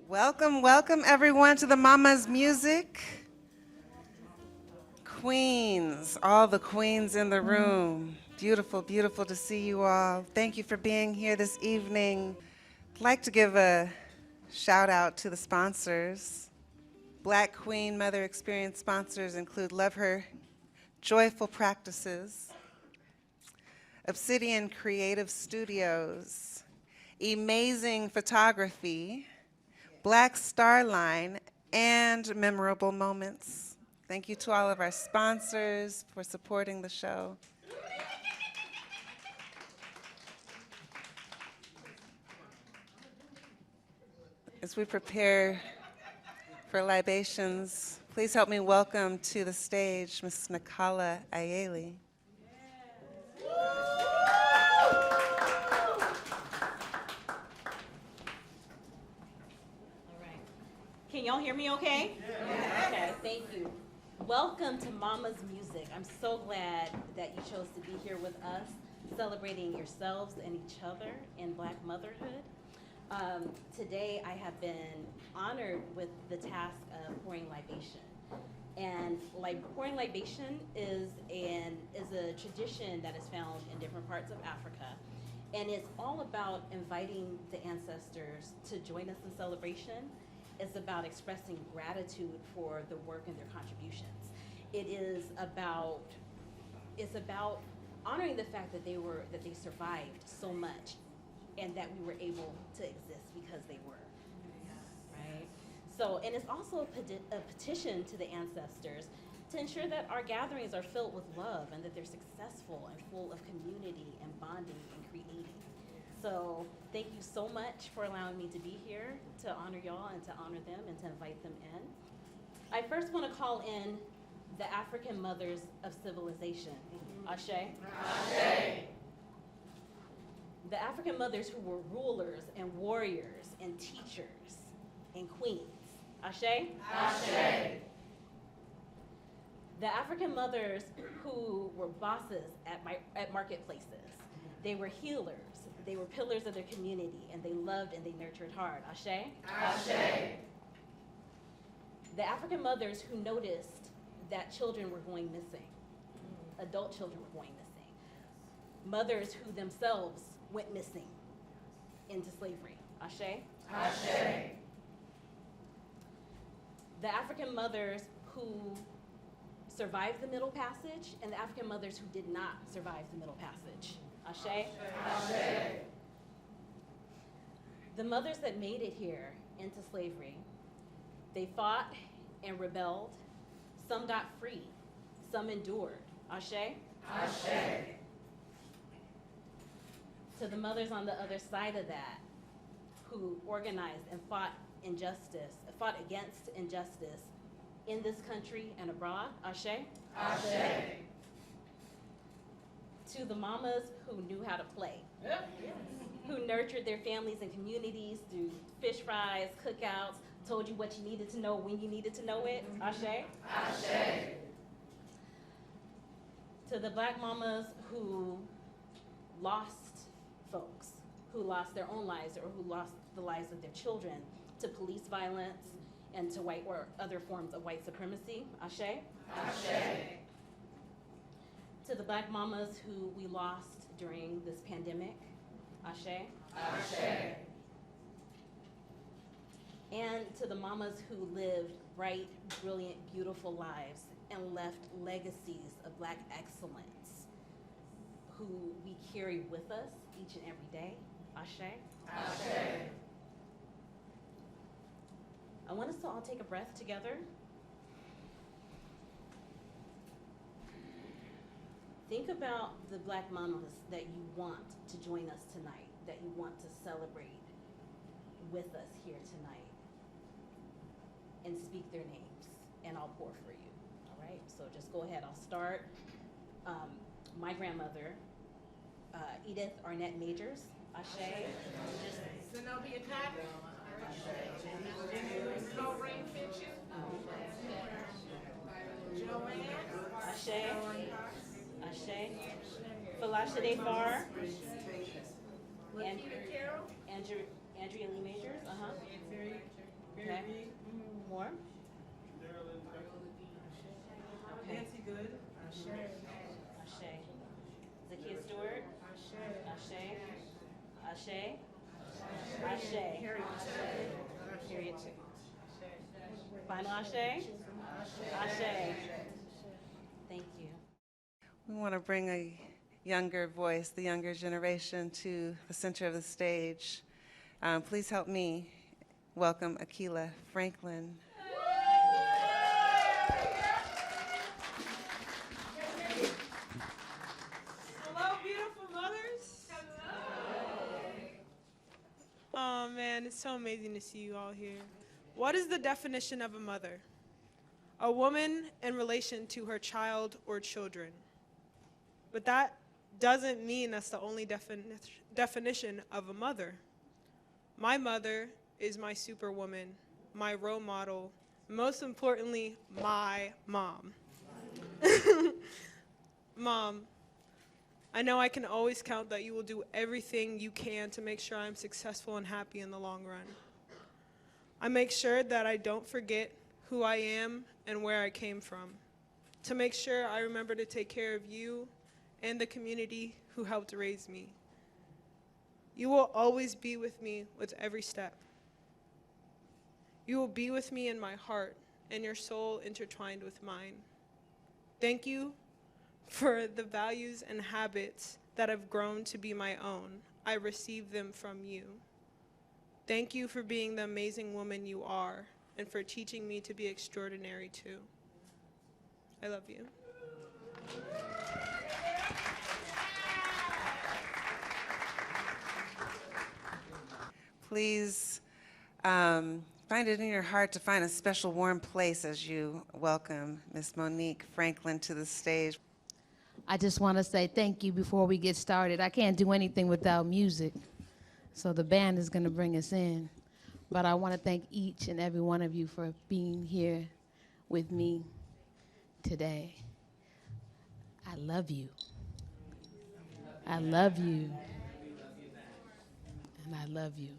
Welcome, welcome everyone to the Mama's Music. Queens, all the queens in the room. Beautiful, beautiful to see you all. Thank you for being here this evening. I'd like to give a shout out to the sponsors. Black Queen Mother Experience sponsors include Love Her Joyful Practices, Obsidian Creative Studios, Amazing Photography, Black Star Line, and Memorable Moments. Thank you to all of our sponsors for supporting the show. As we prepare for libations, please help me welcome to the stage Ms. Nakala Ayeli. Can y'all hear me okay? Yeah. Okay, thank you. Welcome to Mama's Music. I'm so glad that you chose to be here with us, celebrating yourselves and each other in Black motherhood. Today I have been honored with the task of pouring libation. And pouring libation is a tradition that is found in different parts of Africa. And it's all about inviting the ancestors to join us in celebration. It's about expressing gratitude for the work and their contributions. It's about honoring the fact that they survived so much and that we were able to exist because they were, right? So, and it's also a petition to the ancestors to ensure that our gatherings are filled with love and that they're successful and full of community and bonding and creating. So thank you so much for allowing me to be here to honor y'all and to honor them and to invite them in. I first want to call in the African mothers of civilization. Ashe. Ashe. The African mothers who were rulers and warriors and teachers and queens. Ashe. Ashe. The African mothers who were bosses at marketplaces. They were healers. They were pillars of their community, and they loved and they nurtured hard. Ashe? Ashe. The African mothers who noticed that children were going missing, adult children were going missing, mothers who themselves went missing into slavery. Ashe? Ashe. The African mothers who survived the Middle Passage, and the African mothers who did not survive the Middle Passage. Ashe? Ashe. The mothers that made it here into slavery, they fought and rebelled. Some got free. Some endured. Ashe? Ashe. To the mothers on the other side of that, who organized and fought against injustice in this country and abroad. Ashe? Ashe. To the mamas who knew how to play, who nurtured their families and communities through fish fries, cookouts, told you what you needed to know when you needed to know it. Ashe? Ashe. To the Black mamas who lost folks, who lost their own lives or who lost the lives of their children to police violence and to white or other forms of white supremacy. Ashe? Ashe. To the Black mamas who we lost during this pandemic. Ashe. Ashe. And to the mamas who lived bright, brilliant, beautiful lives and left legacies of Black excellence, who we carry with us each and every day. Ashe. Ashe. I want us to all take a breath together. Think about the Black mamas that you want to join us tonight, that you want to celebrate with us here tonight, and speak their names, and I'll pour for you, all right? So just go ahead, I'll start. My grandmother, Edith Arnett Majors. Ashe. Zenobia Cotton. Lorraine Fincher. Joanne. Ashe. Ashe. Falashade Farr. Andrea Carroll. Andrea Lee Majors. Ashe. Zakiya Stewart. Ashe. Ashe. Ashe. Period two. Final Ashe. Ashe. Thank you. We want to bring a younger voice, the younger generation, to the center of the stage. Please help me welcome Akila Franklin. Hello, beautiful mothers. Oh man, it's so amazing to see you all here. What is the definition of a mother? A woman in relation to her child or children. But that doesn't mean that's the only definition of a mother. My mother is my superwoman, my role model, most importantly, my mom. Mom, I know I can always count that you will do everything you can to make sure I'm successful and happy in the long run. I make sure that I don't forget who I am and where I came from, to make sure I remember to take care of you and the community who helped raise me. You will always be with me with every step. You will be with me in my heart and your soul intertwined with mine. Thank you for the values and habits that have grown to be my own. I receive them from you. Thank you for being the amazing woman you are and for teaching me to be extraordinary too. I love you. Please find it in your heart to find a special warm place as you welcome Miss Monique Franklin to the stage. I just want to say thank you before we get started. I can't do anything without music, so the band is going to bring us in. But I want to thank each and every one of you for being here with me today. I love you. I love you. And I love you.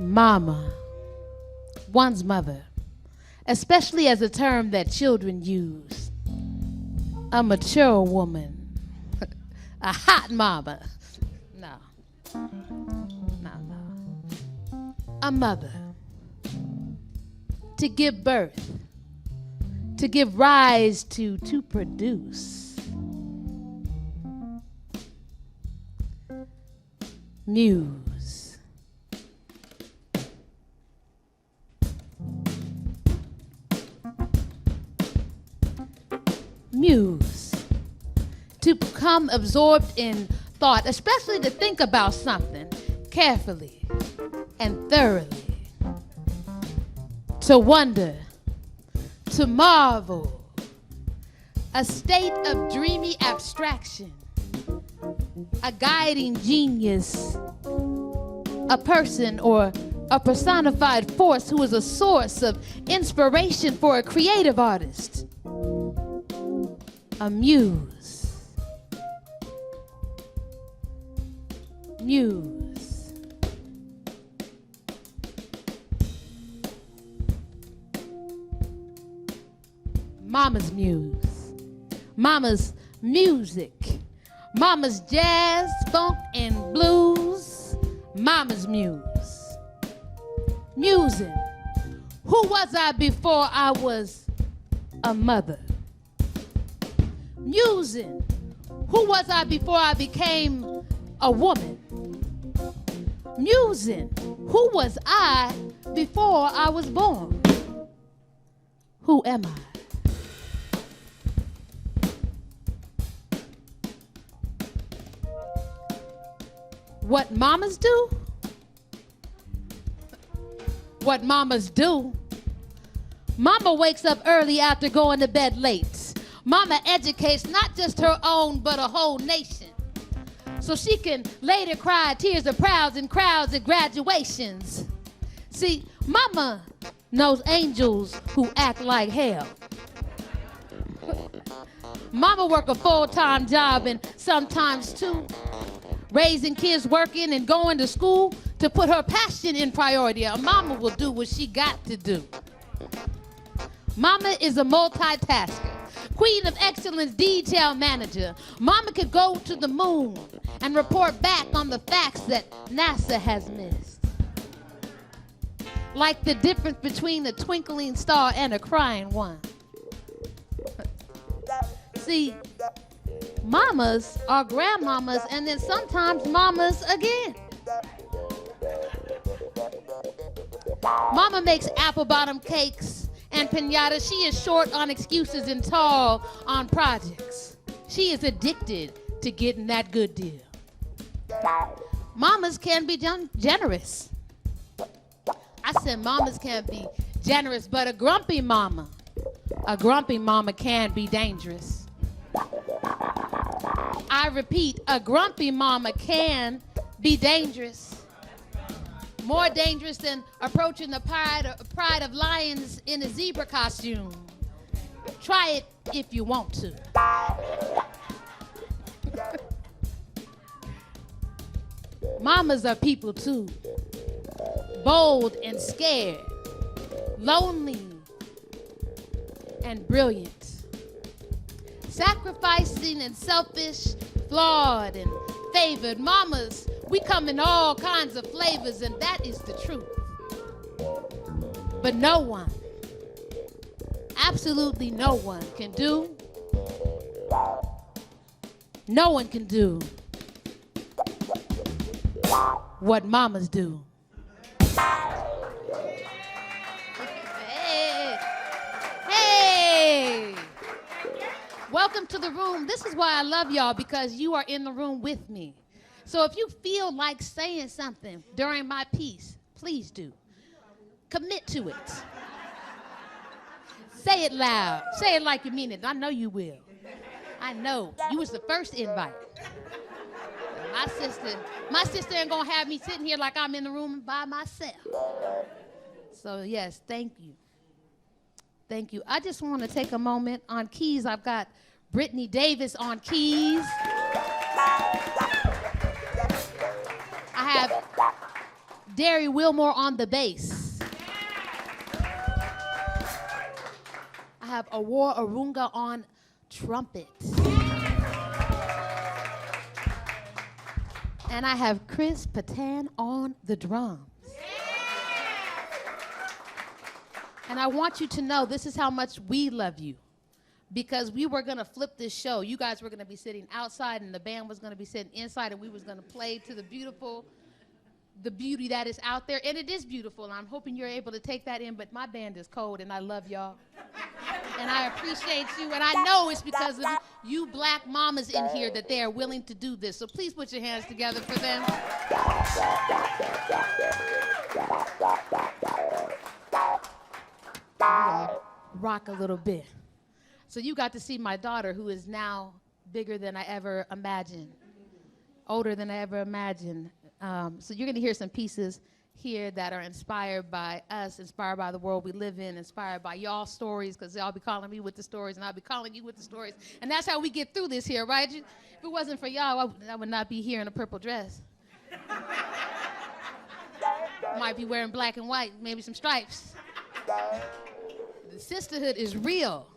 Mama, one's mother, especially as a term that children use. A mature woman, a hot mama. No. A mother, to give birth, to give rise to produce. Muse. Muse, to become absorbed in thought, especially to think about something carefully and thoroughly, to wonder, to marvel, a state of dreamy abstraction, a guiding genius, a person or a personified force who is a source of inspiration for a creative artist. A muse. Muse. Mama's muse. Mama's music. Mama's jazz, funk, and blues. Mama's muse. Musing. Who was I before I was a mother? Musing. Who was I before I became a woman? Musing, who was I before I was born? Who am I? What mamas do? What mamas do? Mama wakes up early after going to bed late. Mama educates not just her own, but a whole nation. So she can later cry tears of proud in crowds at graduations. See, mama knows angels who act like hell. Mama work a full-time job and sometimes two, raising kids, working and going to school to put her passion in priority. A mama will do what she got to do. Mama is a multitasker, queen of excellence, detail manager. Mama could go to the moon and report back on the facts that NASA has missed. Like the difference between a twinkling star and a crying one. See, mamas are grandmamas and then sometimes mamas again. Mama makes apple bottom cakes and piñatas. She is short on excuses and tall on projects. She is addicted to getting that good deal. Mamas can be generous. I said mamas can be generous, but a grumpy mama can be dangerous. I repeat, a grumpy mama can be dangerous. More dangerous than approaching the pride of lions in a zebra costume. Try it if you want to. Mamas are people too. Bold and scared. Lonely and brilliant. Sacrificing and selfish, flawed and favored. Mamas, we come in all kinds of flavors, and that is the truth. But no one, absolutely no one can do what mamas do. Hey. Welcome to the room. This is why I love y'all, because you are in the room with me. So if you feel like saying something during my piece, please do. Commit to it. Say it loud. Say it like you mean it. I know you will. I know. You was the first invite. My sister ain't gonna have me sitting here like I'm in the room by myself. So yes, thank you. Thank you. I just want to take a moment on keys. I've got Brittany Davis on keys. I have Derry Wilmore on the bass. I have Awar Arunga on trumpet. And I have Chris Patan on the drums. And I want you to know this is how much we love you. Because we were gonna flip this show. You guys were gonna be sitting outside and the band was gonna be sitting inside and we was gonna play to the beauty that is out there. And it is beautiful, and I'm hoping you're able to take that in, but my band is cold and I love y'all. And I appreciate you, and I know it's because of you black mamas in here that they are willing to do this. So please put your hands together for them. Rock a little bit. So you got to see my daughter, who is now bigger than I ever imagined, older than I ever imagined. So you're gonna hear some pieces here that are inspired by us, inspired by the world we live in, inspired by y'all's stories, because y'all be calling me with the stories, and I'll be calling you with the stories. And that's how we get through this here, right? If it wasn't for y'all, I would not be here in a purple dress. Might be wearing black and white, maybe some stripes. The sisterhood is real.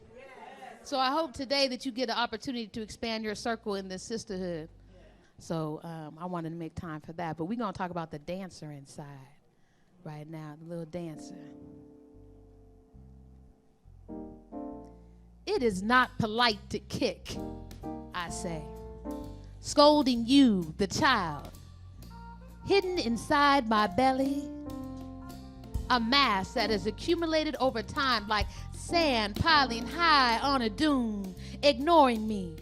So I hope today that you get an opportunity to expand your circle in this sisterhood. So I wanted to make time for that. But we're going to talk about the dancer inside right now, the little dancer. It is not polite to kick, I say. Scolding you, the child, hidden inside my belly, a mass that has accumulated over time like sand piling high on a dune, ignoring me.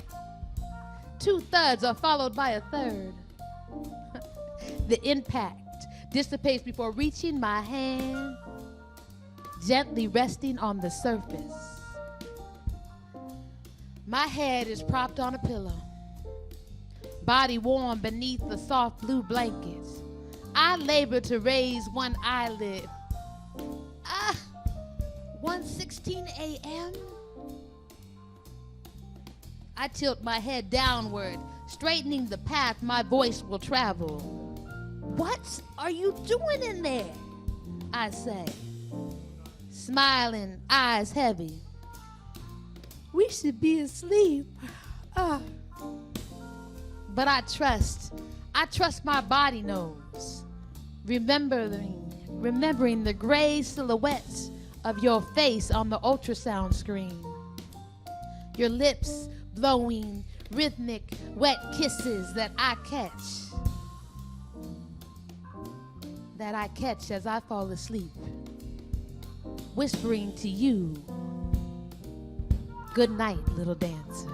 2/3 are followed by a third. The impact dissipates before reaching my hand, gently resting on the surface. My head is propped on a pillow, body warm beneath the soft blue blankets. I labor to raise one eyelid. 1:16 a.m. I tilt my head downward, straightening the path my voice will travel. What are you doing in there? I say, smiling, eyes heavy. We should be asleep. But I trust my body knows. Remembering the gray silhouettes of your face on the ultrasound screen. Your lips blowing rhythmic, wet kisses that I catch as I fall asleep, whispering to you, good night, little dancer.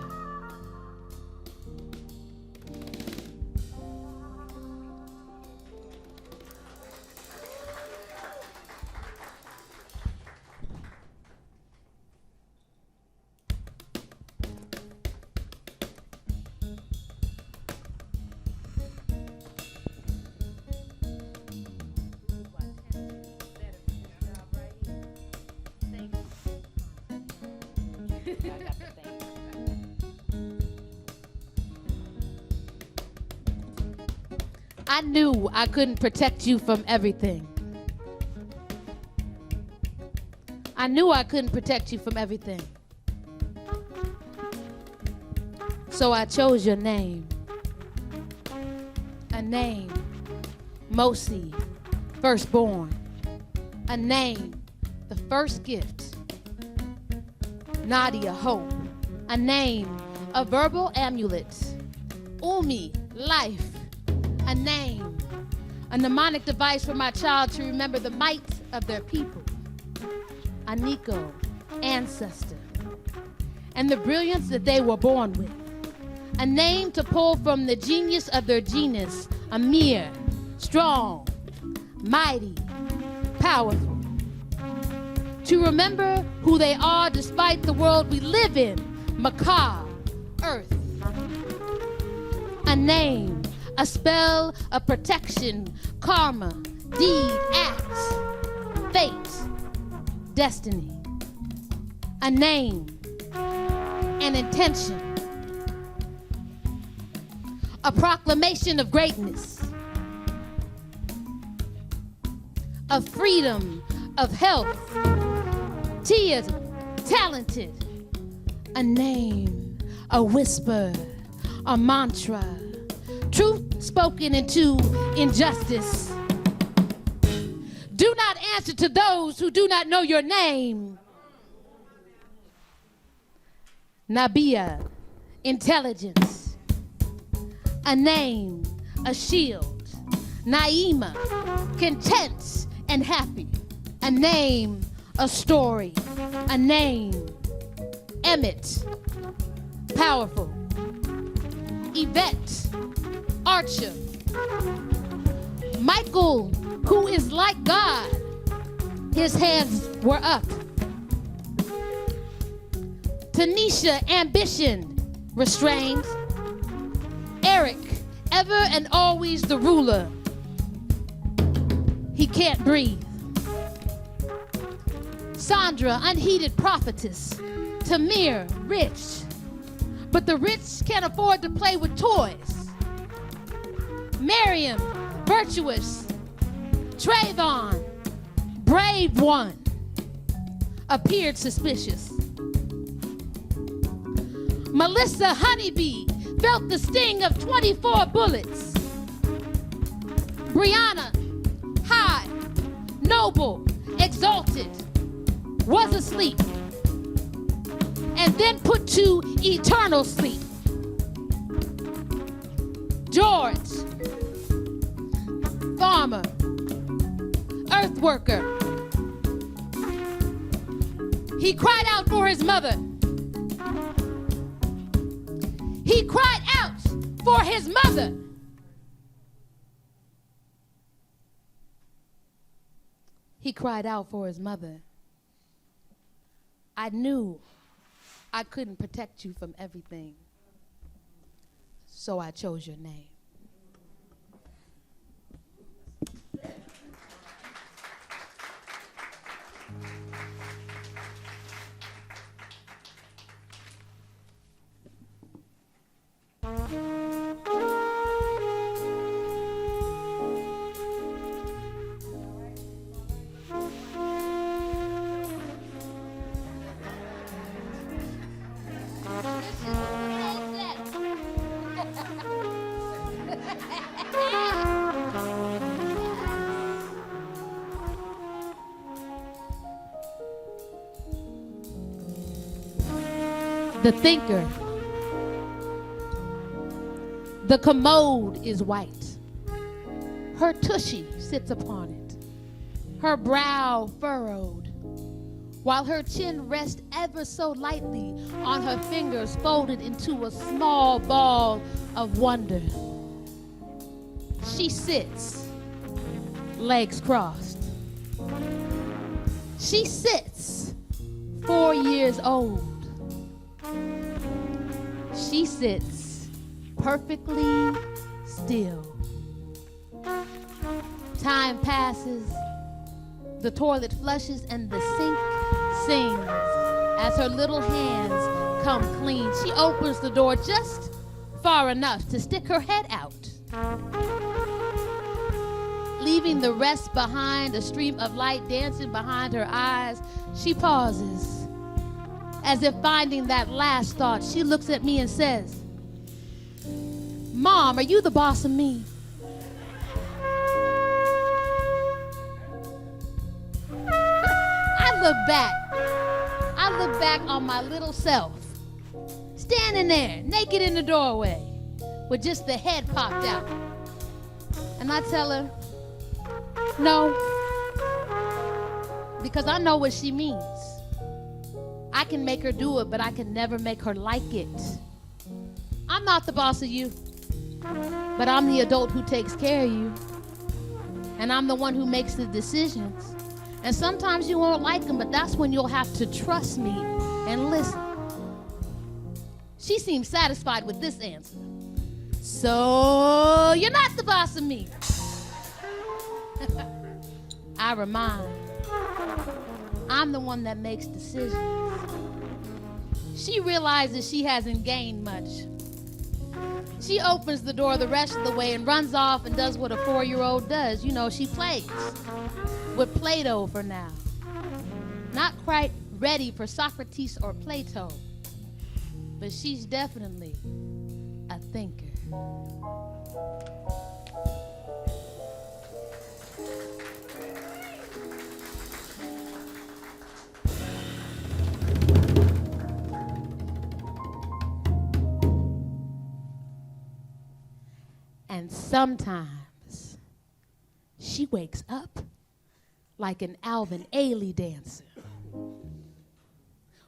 I knew I couldn't protect you from everything. I knew I couldn't protect you from everything. So I chose your name. A name, Mosi, firstborn. A name, the first gift. Nadia, hope. A name, a verbal amulet. Umi, life. A name, a mnemonic device for my child to remember the might of their people. Aniko, ancestor, and the brilliance that they were born with. A name to pull from the genius of their genus, Amir, strong, mighty, powerful. To remember who they are despite the world we live in, macabre, earth. A name, a spell of protection, karma, deed, act, fate, destiny. A name, an intention. A proclamation of greatness, of freedom, of health. Tia, talented. A name, a whisper, a mantra. Truth spoken into injustice. Do not answer to those who do not know your name. Nabia, intelligence. A name, a shield. Naima, content and happy. A name, a story. A name, Emmett, powerful. Yvette, Archer. Michael, who is like God, his hands were up. Tanisha, ambition, restrained. Eric, ever and always the ruler. He can't breathe. Sandra, unheeded prophetess. Tamir, rich. But the rich can't afford to play with toys. Miriam, virtuous. Trayvon, brave one. Appeared suspicious. Melissa, honeybee, felt the sting of 24 bullets. Brianna, high, noble, exalted, was asleep, and then put to eternal sleep. George, farmer, earth worker. He cried out for his mother. He cried out for his mother. He cried out for his mother. I knew I couldn't protect you from everything, so I chose your name. The thinker. The commode is white. Her tushy sits upon it, her brow furrowed, while her chin rests ever so lightly on her fingers folded into a small ball of wonder. She sits, legs crossed. She sits, 4 years old. She sits perfectly still. Time passes, the toilet flushes, and the sink sings as her little hands come clean. She opens the door just far enough to stick her head out, leaving the rest behind, a stream of light dancing behind her eyes. She pauses, as if finding that last thought. She looks at me and says, "Mom, are you the boss of me?" I look back on my little self, standing there, naked in the doorway, with just the head popped out. And I tell her, no, because I know what she means. I can make her do it, but I can never make her like it. I'm not the boss of you, but I'm the adult who takes care of you. And I'm the one who makes the decisions. And sometimes you won't like them, but that's when you'll have to trust me and listen. She seems satisfied with this answer. So you're not the boss of me. I remind, I'm the one that makes decisions. She realizes she hasn't gained much. She opens the door the rest of the way and runs off and does what a 4-year-old does. You know, she plays with Play-Doh for now. Not quite ready for Socrates or Plato, but she's definitely a thinker. And sometimes she wakes up like an Alvin Ailey dancer.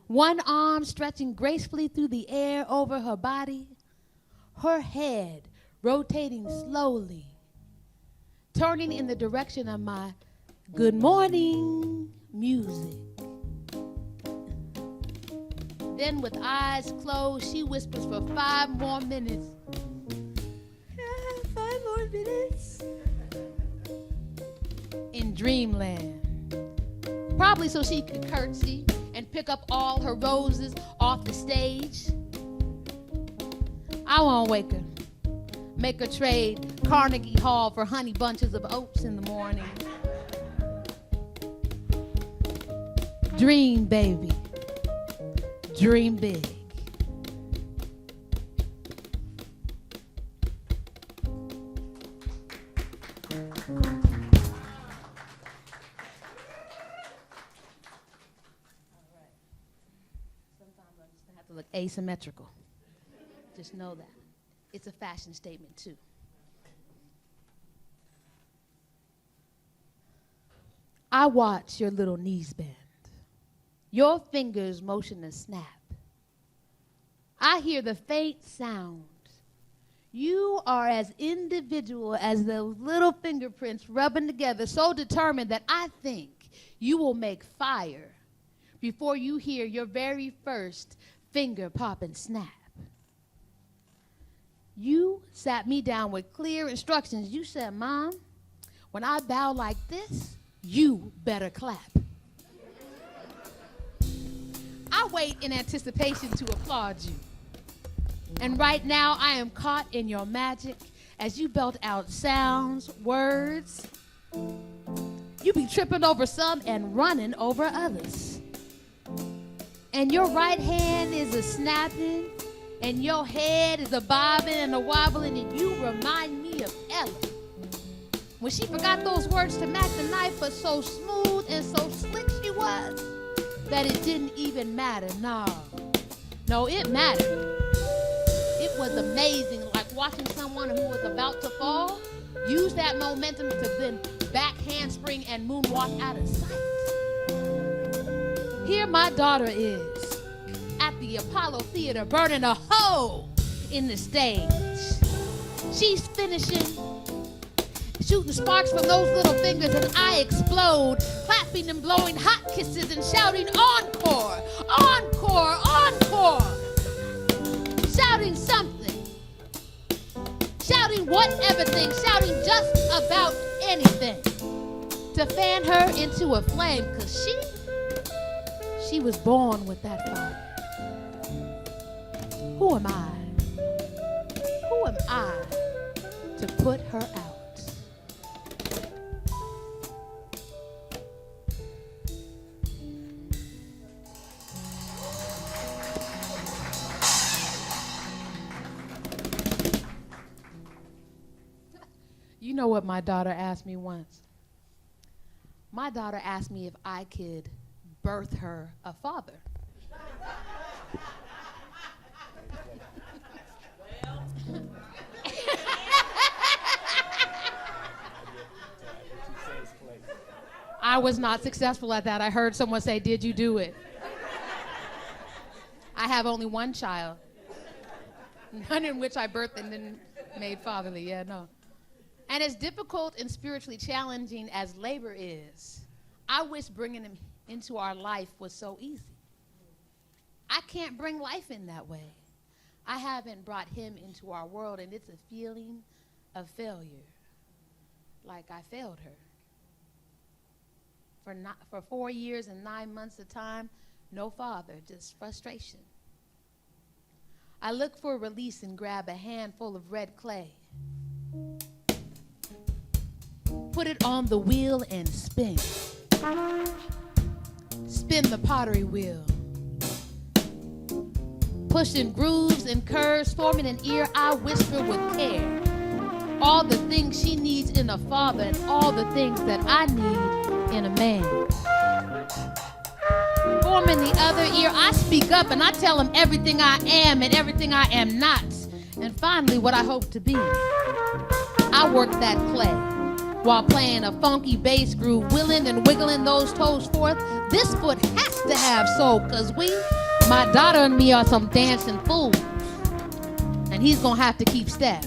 One arm stretching gracefully through the air over her body, her head rotating slowly, turning in the direction of my good morning music. Then with eyes closed, she whispers for 5 more minutes. 5 more minutes. In dreamland. Probably so she could curtsy and pick up all her roses off the stage. I won't wake her. Make her trade Carnegie Hall for honey bunches of oats in the morning. Dream, baby. Dream big. To look asymmetrical. Just know that. It's a fashion statement too. I watch your little knees bend, your fingers motion to snap. I hear the faint sound. You are as individual as those little fingerprints rubbing together, so determined that I think you will make fire before you hear your very first finger pop and snap. You sat me down with clear instructions. You said, Mom, when I bow like this, you better clap. I wait in anticipation to applaud you. And right now, I am caught in your magic as you belt out sounds, words. You be tripping over some and running over others. And your right hand is a snapping, and your head is a bobbing and a wobbling, and you remind me of Ella. When she forgot those words to match the knife, but so smooth and so slick she was, that it didn't even matter. No, it mattered. It was amazing, like watching someone who was about to fall use that momentum to then back handspring and moonwalk out of sight. Here my daughter is at the Apollo Theater burning a hole in the stage. She's finishing, shooting sparks from those little fingers, and I explode, clapping and blowing hot kisses and shouting encore, encore, encore. Shouting something, shouting whatever thing, shouting just about anything to fan her into a flame, because she was born with that fire. Who am I? Who am I to put her out? You know what my daughter asked me once? My daughter asked me if I could birth her a father. I was not successful at that. I heard someone say, "Did you do it?" I have only one child, none in which I birthed and then made fatherly. Yeah, no. And as difficult and spiritually challenging as labor is, I wish bringing him into our life was so easy. I can't bring life in that way. I haven't brought him into our world, and it's a feeling of failure, like I failed her. For 4 years and 9 months of time, no father, just frustration. I look for release and grab a handful of red clay. Put it on the wheel and spin. Spin the pottery wheel. Pushing grooves and curves, forming an ear, I whisper with care. All the things she needs in a father and all the things that I need in a man. Forming the other ear, I speak up and I tell him everything I am and everything I am not. And finally, what I hope to be. I work that clay while playing a funky bass groove, willing and wiggling those toes forth. This foot has to have soul, cause my daughter and me are some dancing fools. And he's gonna have to keep step.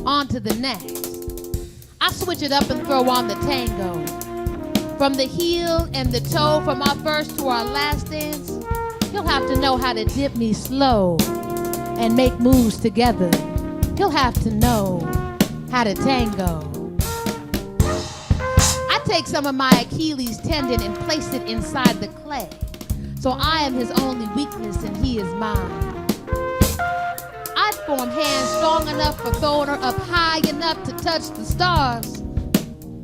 On to the next. I switch it up and throw on the tango. From the heel and the toe, from our first to our last dance, he'll have to know how to dip me slow and make moves together. He'll have to know how to tango. I take some of my Achilles tendon and place it inside the clay. So I am his only weakness and he is mine. I'd form hands strong enough for throwing her up high enough to touch the stars,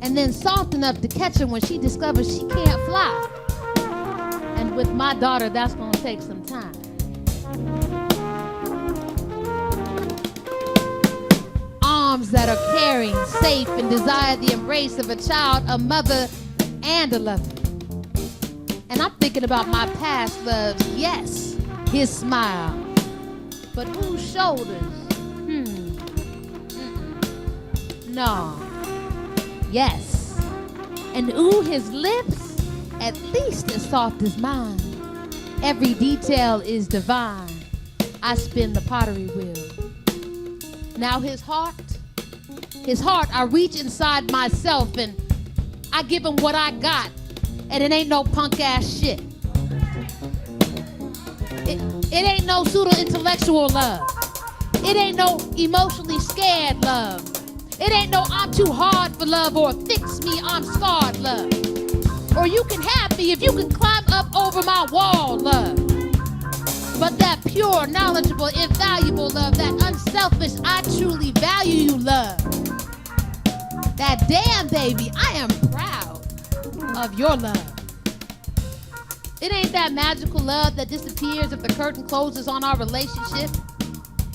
and then soft enough to catch her when she discovers she can't fly. And with my daughter, that's gonna take some time. Arms that are caring, safe, and desire the embrace of a child, a mother, and a lover. And I'm thinking about my past loves. Yes, his smile. But whose shoulders? No. Yes, And ooh, his lips, at least as soft as mine. Every detail is divine. I spin the pottery wheel. Now his heart, I reach inside myself and I give him what I got. And it ain't no punk ass shit. It ain't no pseudo-intellectual love. It ain't no emotionally scared love. It ain't no I'm too hard for love or fix me, I'm scarred love. Or you can have me if you can climb up over my wall love. But that pure, knowledgeable, invaluable love, that unselfish, I truly value you love. That damn baby, I am proud of your love. It ain't that magical love that disappears if the curtain closes on our relationship.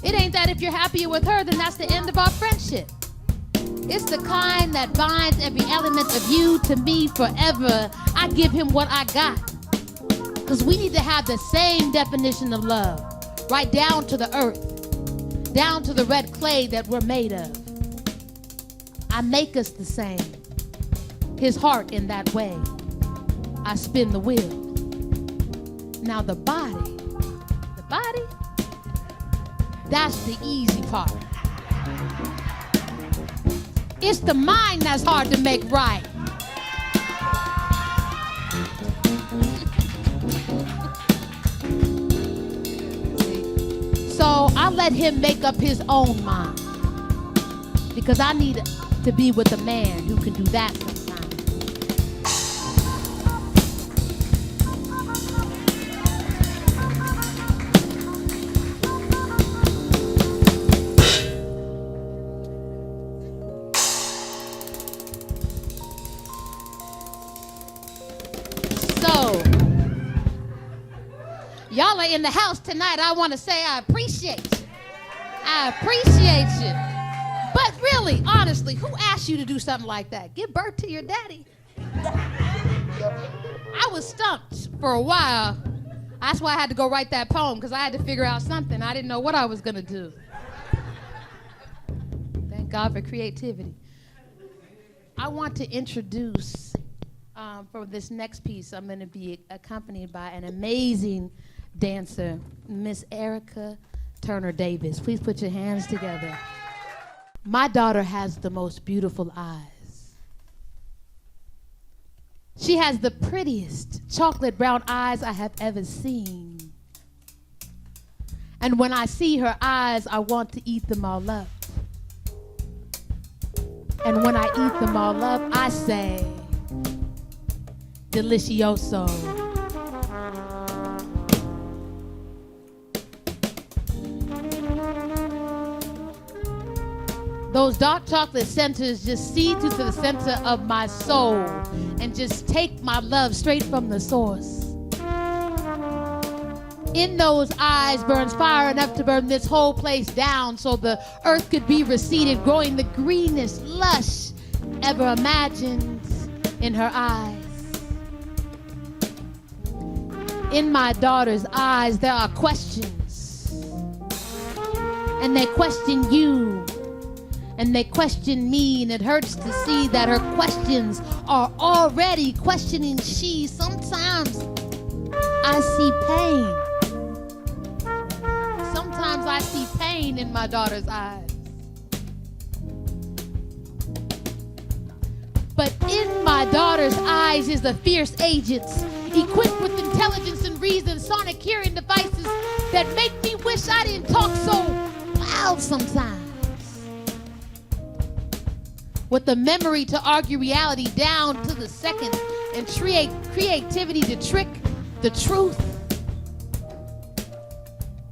It ain't that if you're happier with her, then that's the end of our friendship. It's the kind that binds every element of you to me forever. I give him what I got. Because we need to have the same definition of love, right down to the earth, down to the red clay that we're made of. I make us the same. His heart in that way. I spin the wheel. Now the body, that's the easy part. It's the mind that's hard to make right. So I let him make up his own mind. Because I need to be with a man who can do that sometimes. Y'all are in the house tonight. I want to say I appreciate you. I appreciate you. But really, honestly, who asked you to do something like that? Give birth to your daddy. I was stumped for a while. That's why I had to go write that poem, because I had to figure out something. I didn't know what I was going to do. Thank God for creativity. I want to introduce, for this next piece, I'm going to be accompanied by an amazing dancer, Miss Erica Turner Davis. Please put your hands together. My daughter has the most beautiful eyes. She has the prettiest chocolate brown eyes I have ever seen. And when I see her eyes, I want to eat them all up. And when I eat them all up, I say, delicioso. Those dark chocolate centers just seed to the center of my soul and just take my love straight from the source. In those eyes burns fire enough to burn this whole place down so the earth could be reseeded, growing the greenest lush ever imagined in her eyes. In my daughter's eyes there are questions, and they question you. And they question me, and it hurts to see that her questions are already questioning she. Sometimes I see pain. Sometimes I see pain in my daughter's eyes. But in my daughter's eyes is a fierce agent, equipped with intelligence and reason, sonic hearing devices that make me wish I didn't talk so loud sometimes. With the memory to argue reality down to the second and creativity to trick the truth.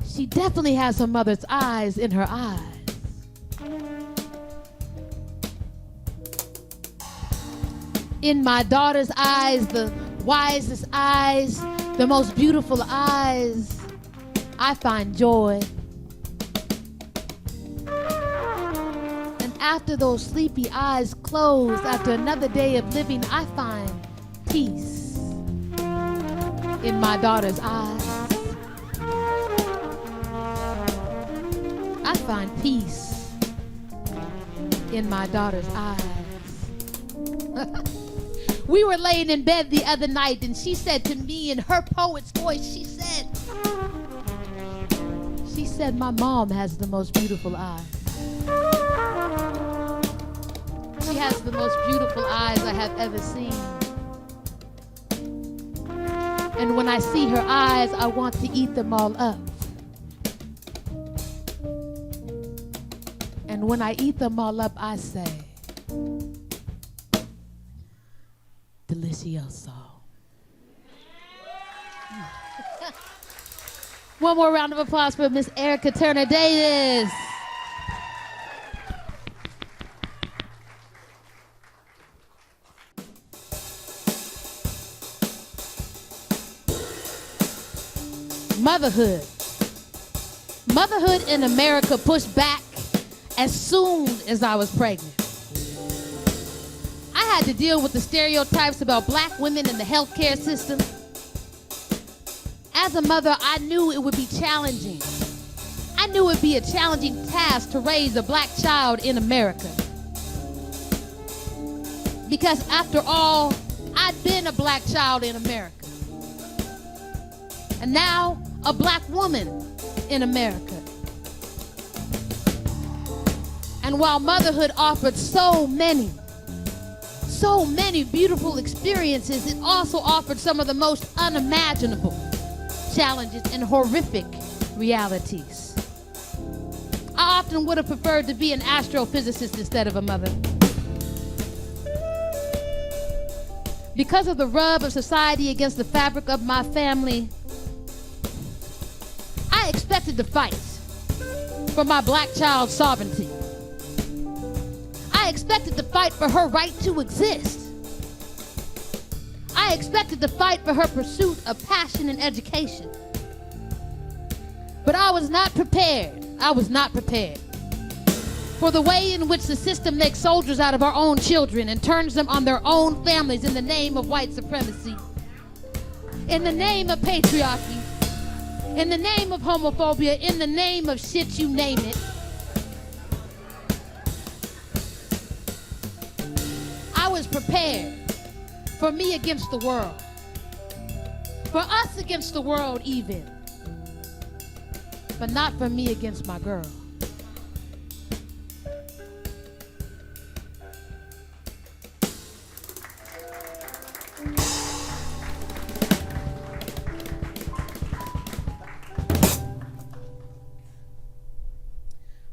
She definitely has her mother's eyes in her eyes. In my daughter's eyes, the wisest eyes, the most beautiful eyes, I find joy. After those sleepy eyes close, after another day of living, I find peace in my daughter's eyes. I find peace in my daughter's eyes. We were laying in bed the other night, and she said to me in her poet's voice, she said, my mom has the most beautiful eyes. She has the most beautiful eyes I have ever seen. And when I see her eyes, I want to eat them all up. And when I eat them all up, I say, delicioso. One more round of applause for Miss Erica Turner Davis. Motherhood. Motherhood in America pushed back as soon as I was pregnant. I had to deal with the stereotypes about black women in the healthcare system. As a mother, I knew it would be challenging. I knew it would be a challenging task to raise a black child in America. Because after all, I'd been a black child in America. And now, a black woman in America. And while motherhood offered so many beautiful experiences, it also offered some of the most unimaginable challenges and horrific realities. I often would have preferred to be an astrophysicist instead of a mother. Because of the rub of society against the fabric of my family, I expected to fight for my black child's sovereignty. I expected to fight for her right to exist. I expected to fight for her pursuit of passion and education. But I was not prepared. I was not prepared for the way in which the system makes soldiers out of our own children and turns them on their own families in the name of white supremacy, in the name of patriarchy, in the name of homophobia, in the name of shit, you name it. I was prepared for me against the world, for us against the world even, but not for me against my girl.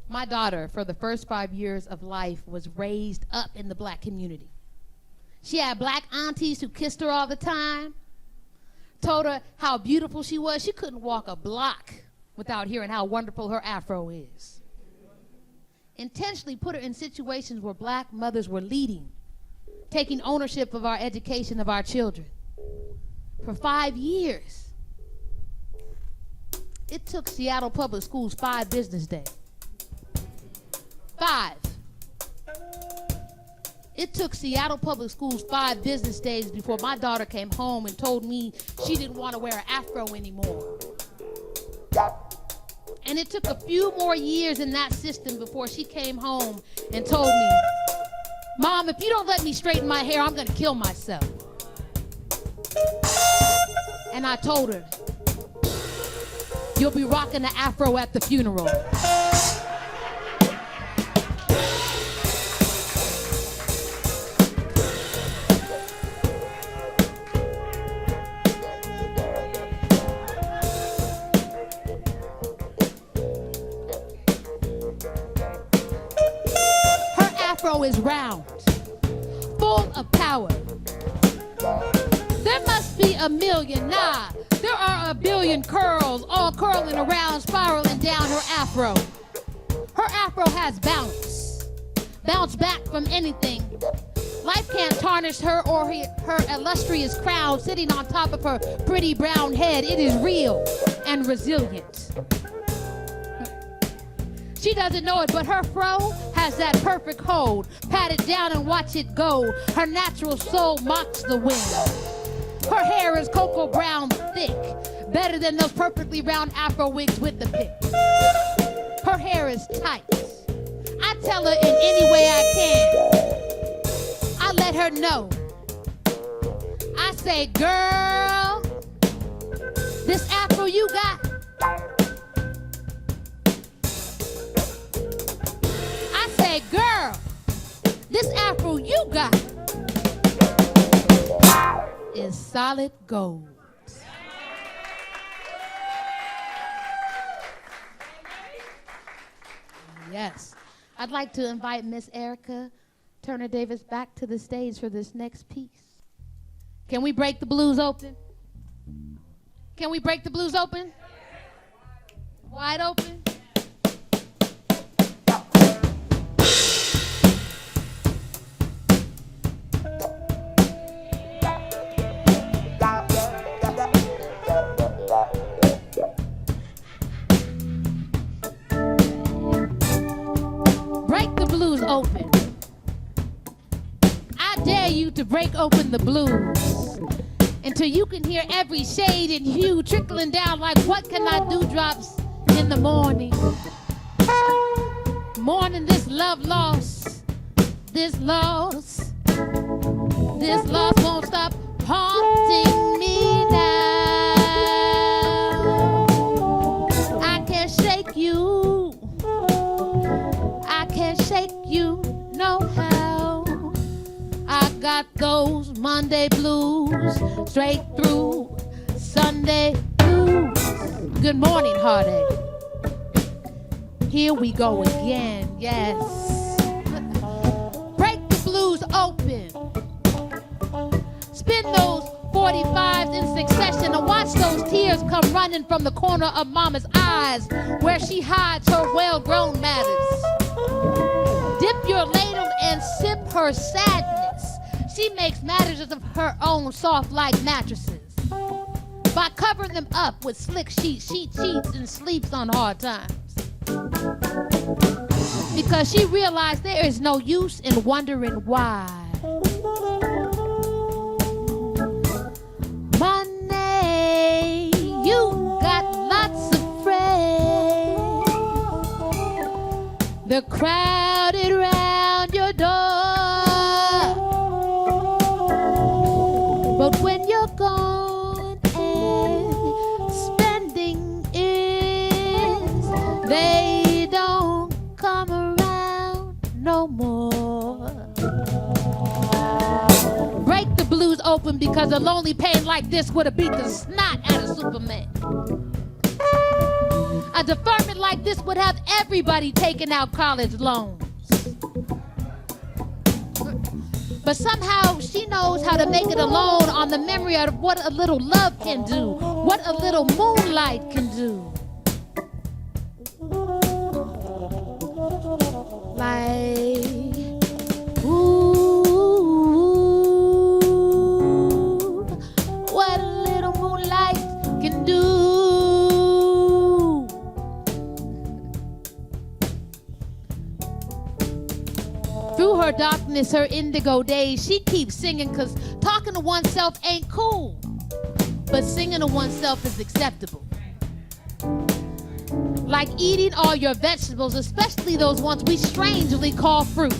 My daughter, for the first 5 years of life, was raised up in the black community. She had black aunties who kissed her all the time, told her how beautiful she was. She couldn't walk a block without hearing how wonderful her afro is. Intentionally put her in situations where black mothers were leading, taking ownership of our education of our children. For 5 years, it took Seattle Public Schools 5 business days. 5. It took Seattle Public Schools 5 business days before my daughter came home and told me she didn't want to wear an afro anymore. And it took a few more years in that system before she came home and told me, Mom, if you don't let me straighten my hair, I'm going to kill myself. And I told her, you'll be rocking the afro at the funeral. Is round, full of power. There must be a million, there are a billion curls, all curling around, spiraling down her afro. Her afro has bounce back from anything. Life can't tarnish her or her illustrious crown sitting on top of her pretty brown head. It is real and resilient. She doesn't know it, but her fro has that perfect hold. Pat it down and watch it go. Her natural soul mocks the wind. Her hair is cocoa brown thick, better than those perfectly round afro wigs with the pick. Her hair is tight. I tell her in any way I can. I let her know say, girl, this afro you got. I say, girl, this afro you got is solid gold. Yes. I'd like to invite Miss Erica Turner Davis back to the stage for this next piece. Can we break the blues open? Can we break the blues open? Wide open? Break the blues open. I dare you to break open the blues until you can hear every shade and hue trickling down like What Can I Do drops in the morning. Mourning this love loss, this loss won't stop haunting me now. I can't shake you, I can't shake you no how. I got those Monday blues straight through Sunday blues. Good morning, heartache. Here we go again, yes. Break the blues open. Spin those 45s in succession and watch those tears come running from the corner of mama's eyes where she hides her well-grown matters. Dip your ladle and sip her sadness. She makes matters of her own soft like mattresses. By covering them up with slick sheets, she cheats and sleeps on hard times. Because she realized there is no use in wondering why. Money, you got lots of friends. They're crowded around your door. But when you're gone and spending ends, they don't come around no more. Break the blues open because a lonely pain like this would have beat the snot out of Superman. A deferment like this would have everybody taking out college loans. But somehow she knows how to make it alone on the memory of what a little love can do, what a little moonlight can do. Like, ooh, what a little moonlight can do. Through her darkness, her indigo days, she keeps singing because talking to oneself ain't cool. But singing to oneself is acceptable. Like eating all your vegetables, especially those ones we strangely call fruit.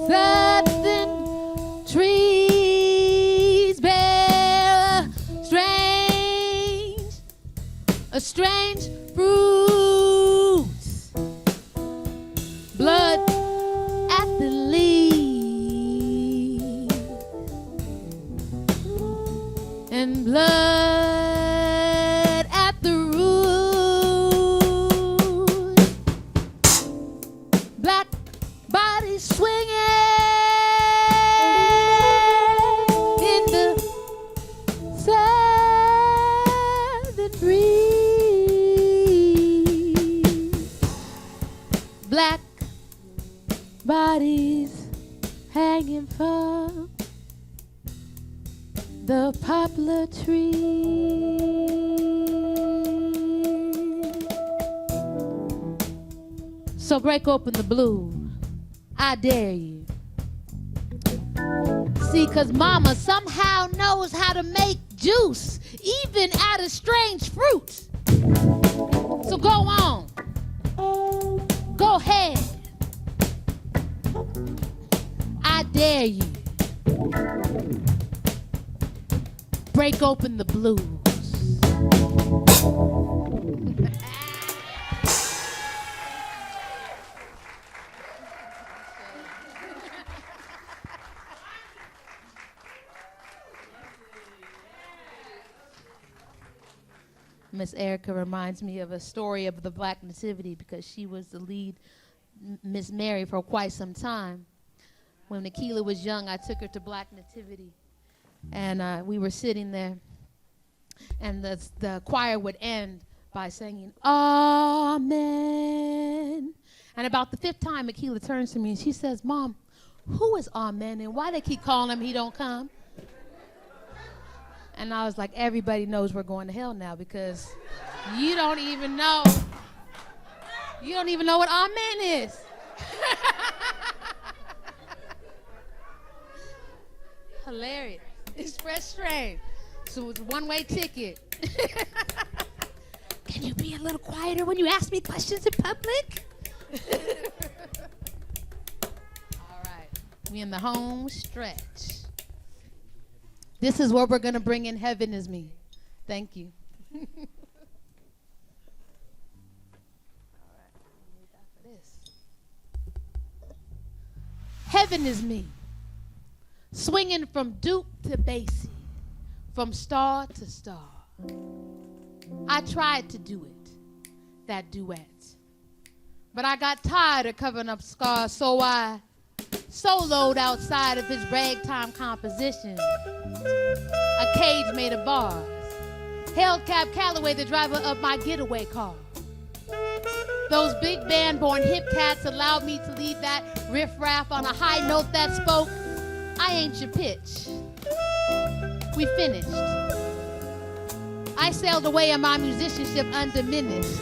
Certain trees bear strange fruits. Blood at the leaves and blood at the root. Black bodies swinging in the southern breeze. Black bodies hanging from the poplar tree. So break open the blues. I dare you. See, 'cause mama somehow knows how to make juice, even out of strange fruit. So go on. Go ahead. I dare you. Break open the blues. Miss Erica reminds me of a story of the Black Nativity because she was the lead Miss Mary for quite some time. When Nikila was young, I took her to Black Nativity, and we were sitting there, and the choir would end by singing, Amen. And about the fifth time, Nikila turns to me and she says, Mom, who is Amen, and why they keep calling him he don't come? And I was like, everybody knows we're going to hell now because you don't even know what Amen is. Hilarious. Express train. So it's a one-way ticket. Can you be a little quieter when you ask me questions in public? All right. We in the home stretch. This is what we're going to bring in. Heaven is me. Thank you. All right. For this. Heaven is me. Swinging from Duke to Basie, from star to star. I tried to do it, that duet. But I got tired of covering up scars, so I soloed outside of his ragtime composition. A cage made of bars. Held Cab Calloway, the driver of my getaway car. Those big band-born hip cats allowed me to leave that riff-raff on a high note that spoke, I ain't your pitch. We finished. I sailed away in my musicianship undiminished.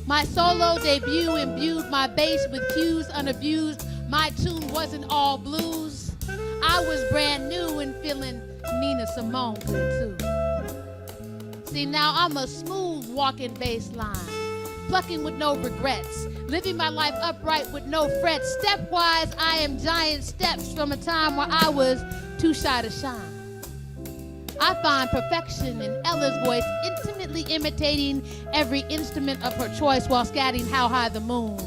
My solo debut imbued my bass with cues unabused. My tune wasn't all blues. I was brand new and feeling Nina Simone good too. See, now I'm a smooth walking bass line, plucking with no regrets, living my life upright with no frets. Stepwise, I am giant steps from a time where I was too shy to shine. I find perfection in Ella's voice, intimately imitating every instrument of her choice while scatting How High the Moon.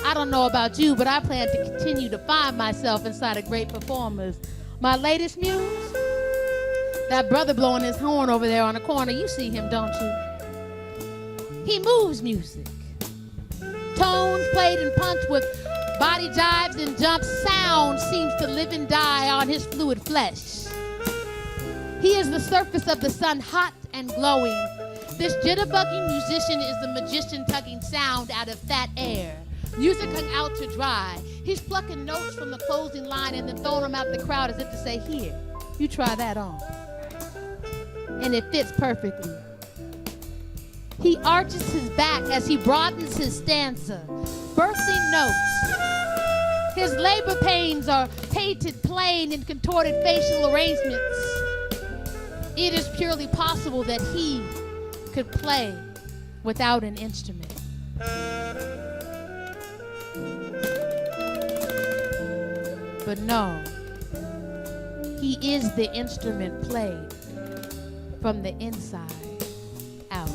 I don't know about you, but I plan to continue to find myself inside of great performers. My latest muse? That brother blowing his horn over there on the corner, you see him, don't you? He moves music. Tones played and punched with body jives and jumps. Sound seems to live and die on his fluid flesh. He is the surface of the sun, hot and glowing. This jitterbugging musician is the magician tugging sound out of fat air. Music hung out to dry. He's plucking notes from the closing line and then throwing them out the crowd as if to say, here, you try that on. And it fits perfectly. He arches his back as he broadens his stanza, birthing notes. His labor pains are painted plain in contorted facial arrangements. It is purely possible that he could play without an instrument. But no, he is the instrument played from the inside out.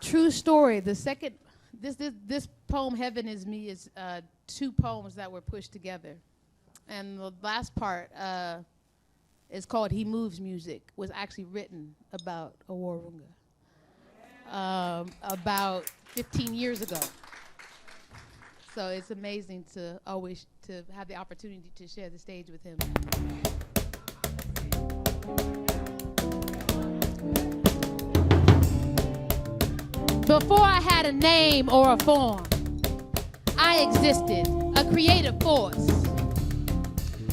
True story. This poem, Heaven Is Me, is two poems that were pushed together. And the last part is called He Moves Music, was actually written about Awarunga about 15 years ago. So it's amazing to have the opportunity to share the stage with him. Before I had a name or a form, I existed, a creative force,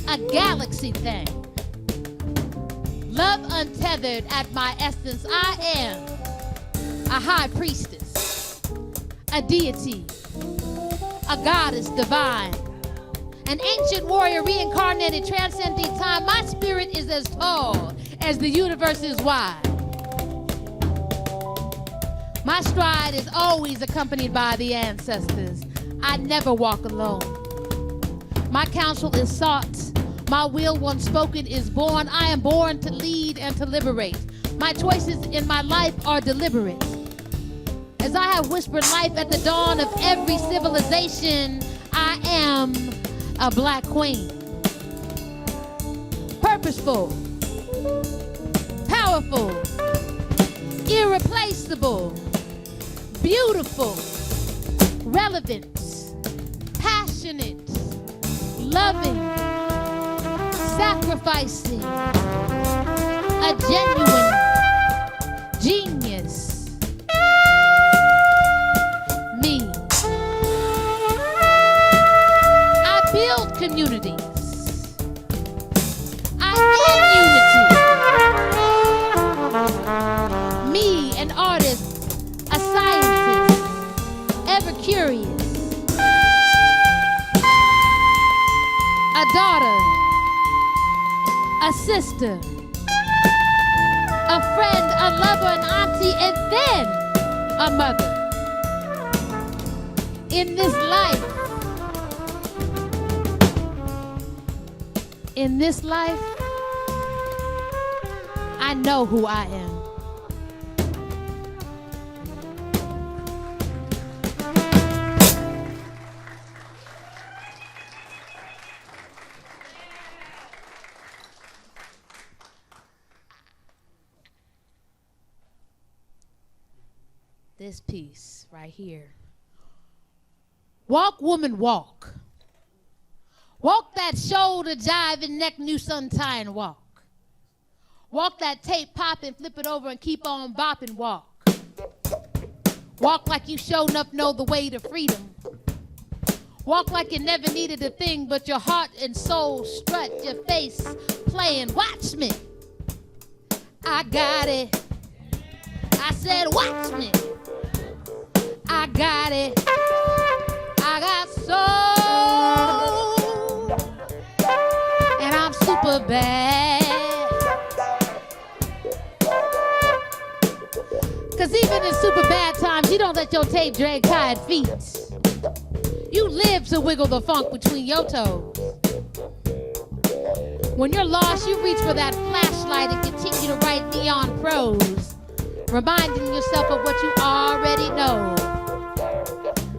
a galaxy thing. Love untethered at my essence, I am a high priestess, a deity, a goddess divine, an ancient warrior reincarnated, transcending time. My spirit is as tall as the universe is wide. My stride is always accompanied by the ancestors. I never walk alone. My counsel is sought. My will once spoken is born. I am born to lead and to liberate. My choices in my life are deliberate. As I have whispered life at the dawn of every civilization, I am a black queen. Purposeful, powerful, irreplaceable, beautiful, relevant, passionate, loving, sacrificing, a genuine genius. Me. I build communities. I am unity. Me, an artist, a scientist, ever curious, a daughter, a sister, a friend, a lover, an auntie, and then a mother. In this life, I know who I am. This piece right here. Walk, woman, walk. Walk that shoulder jive and neck new sun tying walk. Walk that tape pop and flip it over and keep on bopping walk. Walk like you sure enough know the way to freedom. Walk like you never needed a thing but your heart and soul strut, your face playing. Watch me. I got it. I said watch me. I got it. I got soul. And I'm super bad. Cause even in super bad times, you don't let your tape drag tired feet. You live to wiggle the funk between your toes. When you're lost, you reach for that flashlight and continue to write neon prose, reminding yourself of what you already know.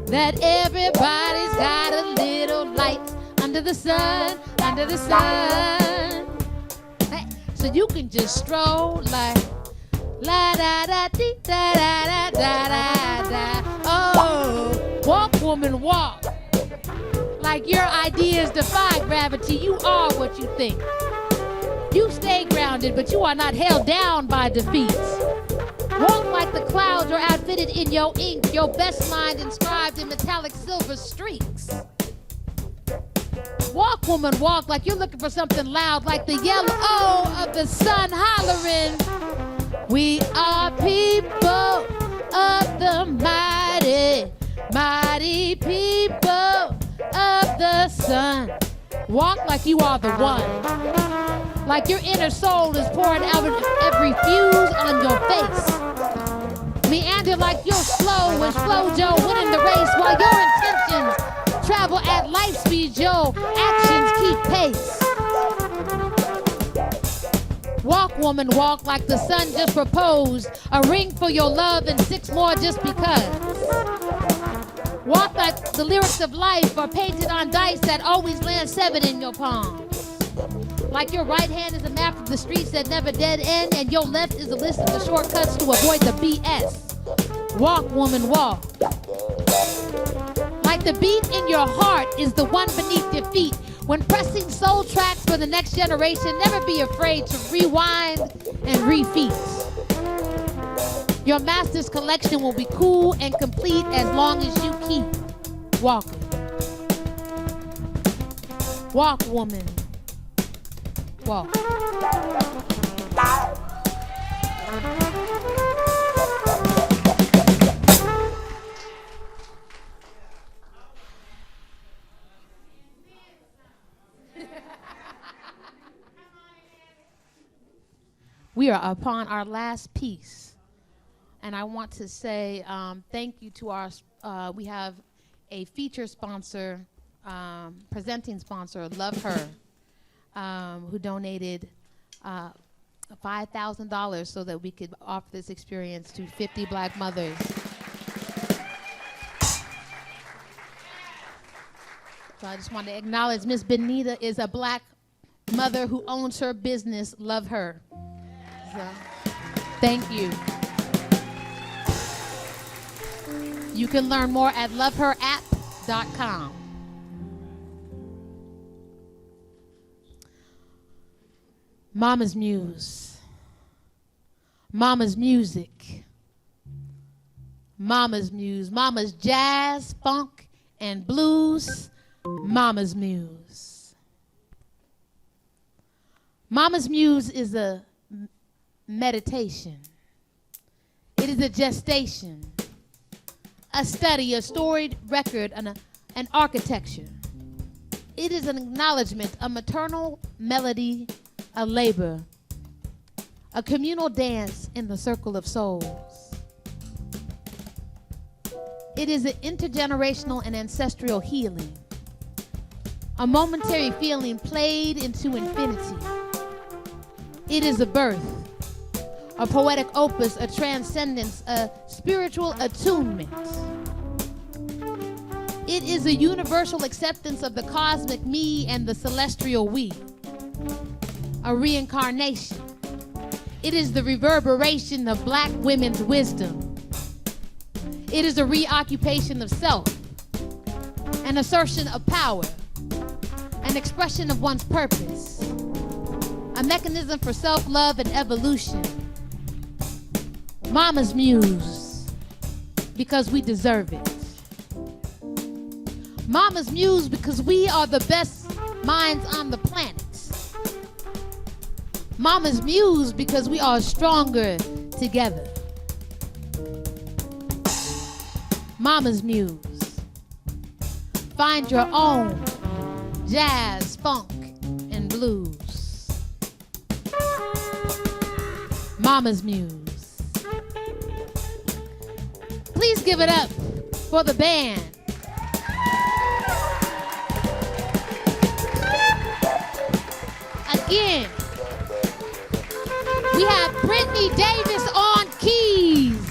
That everybody's got a little light under the sun, under the sun. Hey, so you can just stroll like la da da dee da da da da da da. Oh, walk, woman, walk. Like your ideas defy gravity. You are what you think. You stay grounded, but you are not held down by defeats. Walk like the clouds are outfitted in your ink, your best mind inscribed in metallic silver streaks. Walk, woman, walk like you're looking for something loud, like the yellow O of the sun hollering. We are people of the mighty, mighty people of the sun. Walk like you are the one. Like your inner soul is pouring out every fuse on your face. Meander like you're slow as Flojo winning the race, while your intentions travel at light speed, your actions keep pace. Walk, woman, walk like the sun just proposed. A ring for your love and 6 more just because. Walk like the lyrics of life are painted on dice that always land 7 in your palm. Like your right hand is a map of the streets that never dead end, and your left is a list of the shortcuts to avoid the BS. Walk, woman, walk. Like the beat in your heart is the one beneath your feet. When pressing soul tracks for the next generation, never be afraid to rewind and refeat. Your master's collection will be cool and complete as long as you keep walking. Walk, woman. Walk. We are upon our last piece, and I want to say thank you to our, we have a feature sponsor, presenting sponsor, Love Her, who donated $5,000 so that we could offer this experience to 50 Black mothers. So I just want to acknowledge Miss Benita is a Black mother who owns her business, Love Her. So, thank you. You can learn more at loveherapp.com. Mama's Muse. Mama's music. Mama's Muse. Mama's jazz, funk, and blues. Mama's Muse. Mama's Muse is a meditation. It is a gestation, a study, a storied record, an architecture. It is an acknowledgement, a maternal melody, a labor, a communal dance in the circle of souls. It is an intergenerational and ancestral healing, a momentary feeling played into infinity. It is a birth, a poetic opus, a transcendence, a spiritual attunement. It is a universal acceptance of the cosmic me and the celestial we, a reincarnation. It is the reverberation of Black women's wisdom. It is a reoccupation of self, an assertion of power, an expression of one's purpose, a mechanism for self-love and evolution. Mama's Muse, because we deserve it. Mama's Muse, because we are the best minds on the planet. Mama's Muse, because we are stronger together. Mama's Muse. Find your own jazz, funk, and blues. Mama's Muse. Please give it up for the band. Again, we have Brittany Davis on keys.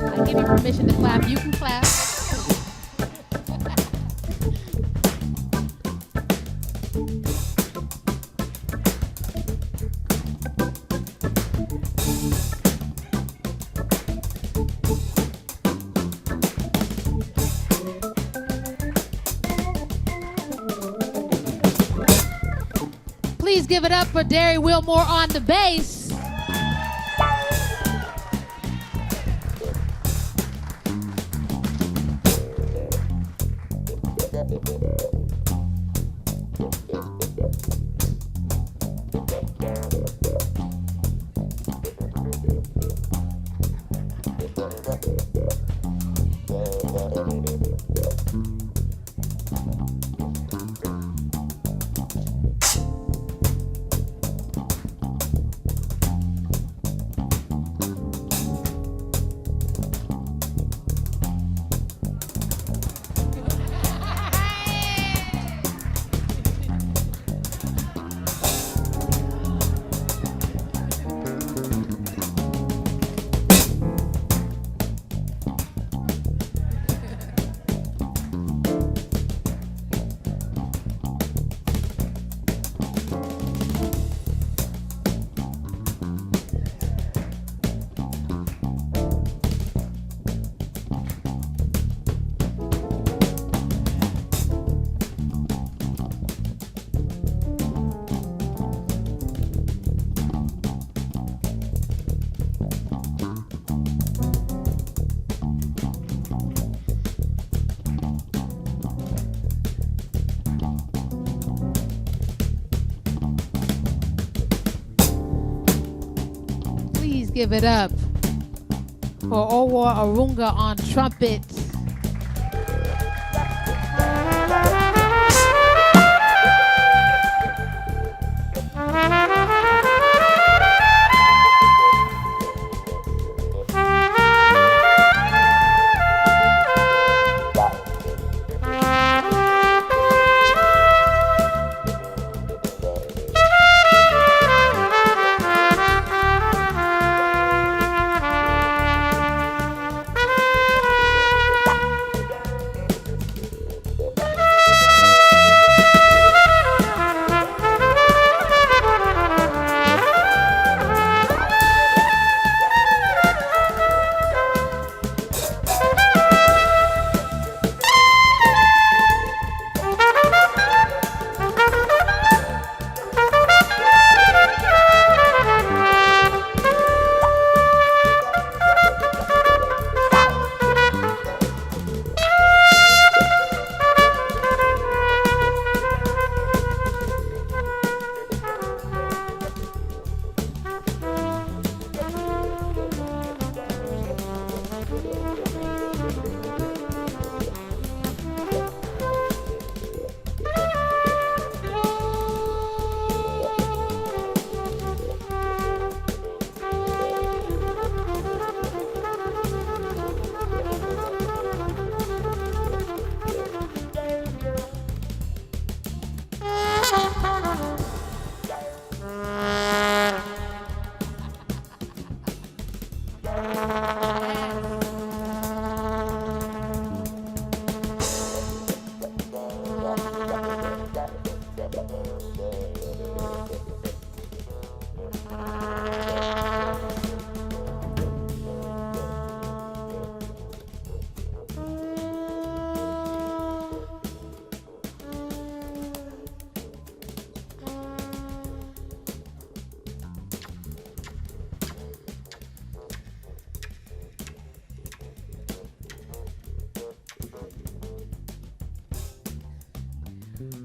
I give you permission to clap. You can clap. Please give it up for Derry Wilmore on the bass. give it up for Owa Arunga on trumpet.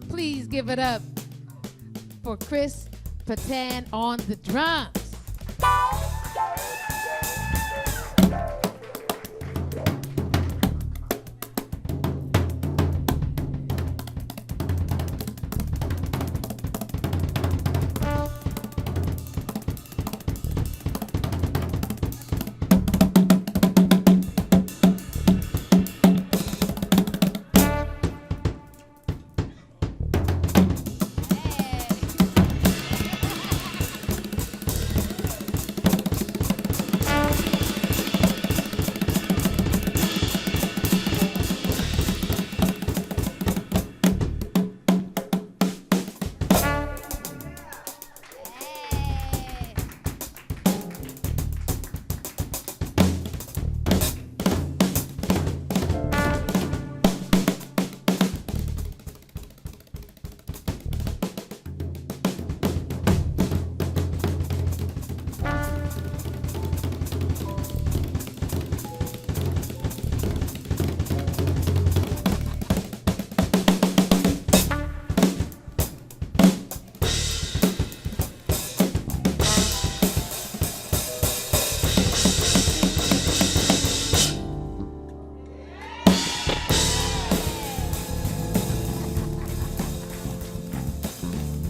Please give it up for Chris Patan on the drums.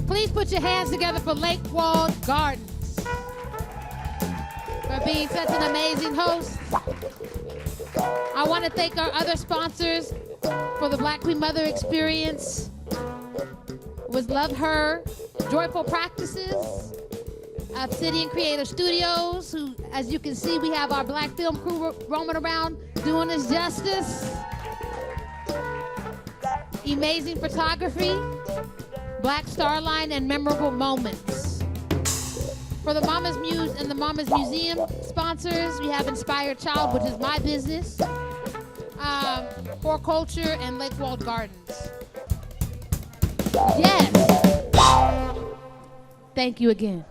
Please put your hands together for Lake Walled Gardens for being such an amazing host. I want to thank our other sponsors for the Black Queen Mother experience. Was Love Her, Joyful Practices, Obsidian Creative Studios, who, as you can see, we have our Black film crew roaming around doing us justice. Amazing Photography, Black Star Line, and Memorable Moments. For the Mama's Muse and the Mama's Museum sponsors, we have Inspired Child, which is my business, For Culture, and Lake Walled Gardens. Yes. Thank you again.